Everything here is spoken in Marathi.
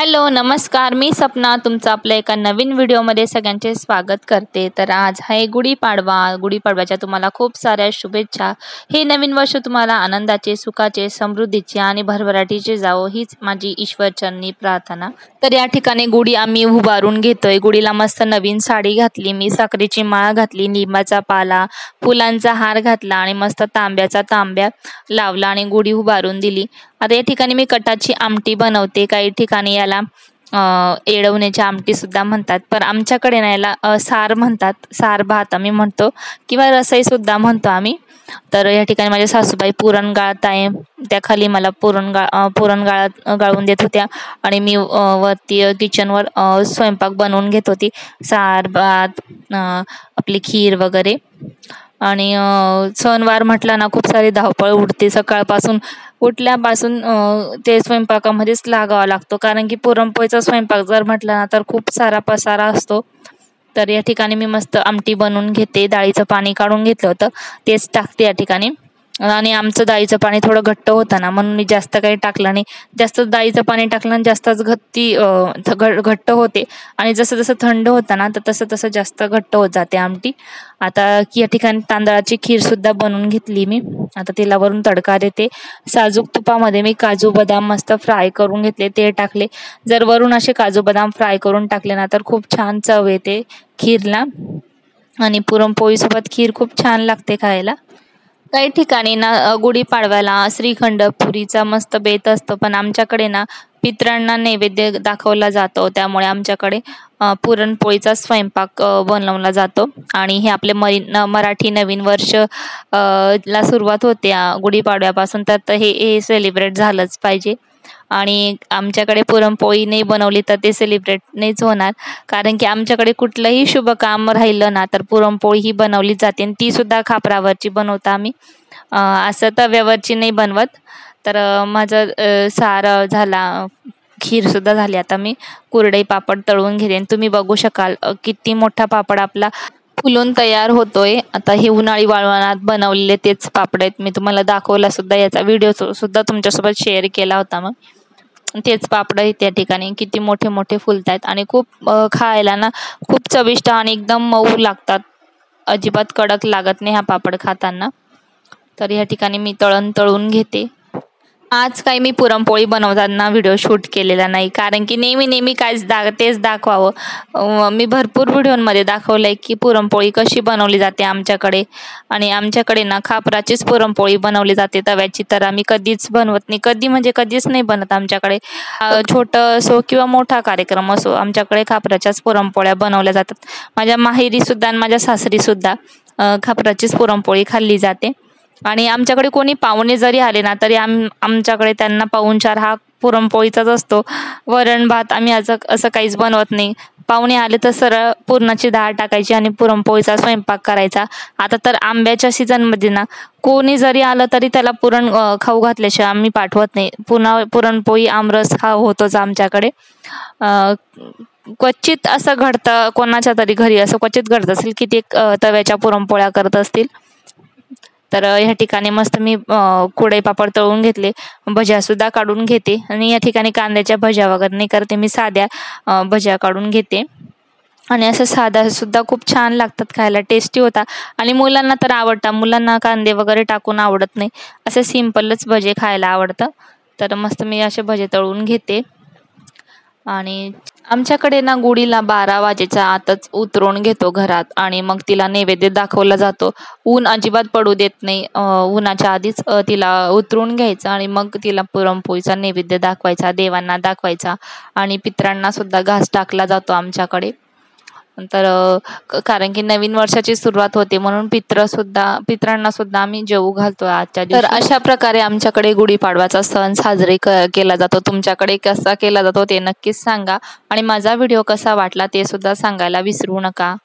हॅलो नमस्कार, मी सपना तुमचं आपल्या एका नवीन व्हिडिओमध्ये सगळ्यांचे स्वागत करते। तर आज आहे गुढीपाडवा। गुढीपाडव्याच्या तुम्हाला खूप साऱ्या शुभेच्छा। हे नवीन वर्ष तुम्हाला आनंदाचे, सुखाचे, समृद्धीचे आणि भरभराटीचे जावो हीच माझी ईश्वरचरणी प्रार्थना। तर या ठिकाणी गुढी आम्ही उभारून घेतोय। गुढीला मस्त नवीन साडी घातली, मी साखरेची माळ घातली, लिंबाचा पाला, फुलांचा हार घातला आणि मस्त तांब्या लावला आणि गुढी उभारून दिली। आता या ठिकाणी मी कटाची आमटी बनवते। काही ठिकाणी याला येळवण्याची आमटी सुद्धा म्हणतात, पण आमच्याकडे ना याला सार म्हणतात, सार भात आम्ही म्हणतो किंवा रसई सुद्धा म्हणतो आम्ही। तर या ठिकाणी माझ्या सासूबाई पुरण गाळत आहे, त्या खाली मला पुरण गाळून देत होत्या आणि मी वरती किचनवर स्वयंपाक बनवून घेत होती, सार भात, आपली खीर वगैरे। आणि सणवार म्हटला ना खूप सारी धावपळ उडते। सकाळपासून उठल्यापासून ते स्वयंपाकामध्येच लागावा लागतो, कारण की पुरणपोळीचा स्वयंपाक जर म्हटला ना तर खूप सारा पसारा असतो। तर या ठिकाणी मी मस्त आमटी बनवून घेते। डाळीचं पाणी काढून घेतलं होतं तेच टाकते या ठिकाणी। आणि आमचं डाळीचं पाणी थोडं घट्ट होतं ना, म्हणून मी जास्त काही टाकलं नाही। जास्त डाळीचं पाणी टाकलं आणि जास्तच घट्ट होते आणि जसं जसं थंड होतं ना तर तसं तसं जास्त घट्ट होत जाते आमटी। आता या ठिकाणी तांदळाची खीर सुद्धा बनवून घेतली मी। आता तिला वरून तडका देते। साजूक तुपामध्ये मी काजू बदाम मस्त फ्राय करून घेतले, ते टाकले। जर वरून असे काजू बदाम फ्राय करून टाकले ना तर खूप छान चव येते खीरला, आणि पुरणपोळी सोबत खीर खूप छान लागते खायला। काही ठिकाणी ना गुढीपाडव्याला श्रीखंड पुरीचा मस्त बेत असतो, पण आमच्याकडे ना पितरांना नैवेद्य दाखवला जातो, त्यामुळे आमच्याकडे पुरणपोळीचा स्वयंपाक बनवला जातो। आणि हे आपले मराठी नवीन वर्ष ला सुरुवात होते गुढीपाडव्यापासून, तर हे सेलिब्रेट झालंच पाहिजे। आणि आमच्याकडे पुरणपोळी नाही बनवली तर ते सेलिब्रेट नाहीच होणार, कारण की आमच्याकडे कुठलंही शुभ काम राहिलं ना तर पुरणपोळी ही बनवली जाते, आणि ती सुद्धा खापरावरची बनवतो आम्ही, असं तव्यावरची नाही बनवत। तर माझं सार झाला, खीर सुद्धा झाली। आता मी कुरडई पापड तळून घेते। तुम्ही बघू शकाल किती मोठा पापड आपला फुलून तयार होतोय। आता हे उन्हाळी वाळवणात बनवलेले तेच पापड आहेत, मी तुम्हाला दाखवला सुद्धा, याचा व्हिडिओ सुद्धा तुमच्यासोबत शेअर केला होता। मग तेच पापड आहेत त्या ठिकाणी, किती मोठे मोठे फुलतायत आणि खूप खायला ना खूप चविष्ट आणि एकदम मऊ लागतात, अजिबात कडक लागत नाही हा पापड खाताना। तर या ठिकाणी मी तळून घेते। आज काही मी पुरणपोळी बनवताना व्हिडिओ शूट केलेला नाही, कारण की नेहमी तेच दाखवावं। मी भरपूर व्हिडिओमध्ये दाखवलंय की पुरणपोळी कशी बनवली जाते आमच्याकडे, आणि आमच्याकडे ना खापराचीच पुरणपोळी बनवली जाते, तव्याची तर आम्ही कधीच बनवत नाही। कधी म्हणजे कधीच नाही बनत आमच्याकडे। छोटं असो किंवा मोठा कार्यक्रम असो, आमच्याकडे खापराच्याच पुरणपोळ्या बनवल्या जातात। माझ्या माहेरी सुद्धा आणि माझ्या सासरी सुद्धा खापराचीच पुरणपोळी खाल्ली जाते। आणि आमच्याकडे कोणी पाहुणे जरी आले ना तरी आमच्याकडे त्यांना पाहुणचार हा पुरणपोळीचाच असतो। वरण भात आम्ही असं काहीच बनवत नाही। पाहुणे आले तर सरळ पुरणाची डाळ टाकायची आणि पुरणपोळीचा स्वयंपाक करायचा। आता तर आंब्याच्या सीझनमध्ये ना कोणी जरी आलं तरी त्याला पुरण खाऊ घातल्याशिवाय आम्ही पाठवत नाही। पुरणपोळी आमरस हा होतोच आमच्याकडे। क्वचित असं घडतं कोणाच्या तरी घरी, असं क्वचित घडत असेल की ते तव्याच्या पुरणपोळ्या करत असतील। तर या ठिकाणी मस्त मी कुरडई पापड तळून घेतले, भज्या सुद्धा काढून घेते, आणि या ठिकाणी कांद्याच्या भज्या वगैरे नाही करते मी, साध्या भज्या काढून घेते। आणि असं साधा सुद्धा खूप छान लागतात खायला, टेस्टी होता, आणि मुलांना तर आवडतात। मुलांना कांदे वगैरे टाकून आवडत नाही, असे सिंपलच भजे खायला आवडतं। तर मस्त मी असे भजे तळून घेते। आणि आमच्याकडे ना गुढीला 12 वाजेच्या आतच उतरवून घेतो घरात, आणि मग तिला नैवेद्य दाखवला जातो। ऊन अजिबात पडू देत नाही, उन्हाच्या आधीच तिला उतरवून घ्यायचं आणि मग तिला पुरणपोळीचा नैवेद्य दाखवायचा, देवांना दाखवायचा, आणि पितरांना सुद्धा घास टाकला जातो आमच्याकडे। तर कारण की नवीन वर्षाची सुरुवात होते, म्हणून पितरांना सुद्धा आम्ही जेवू घालतो आजच्या दिवशी। तर अशा प्रकारे आमच्याकडे गुढीपाडवाचा सण साजरे केला जातो। तुमच्याकडे कसा केला जातो ते नक्कीच सांगा, आणि माझा व्हिडिओ कसा वाटला ते सुद्धा सांगायला विसरू नका।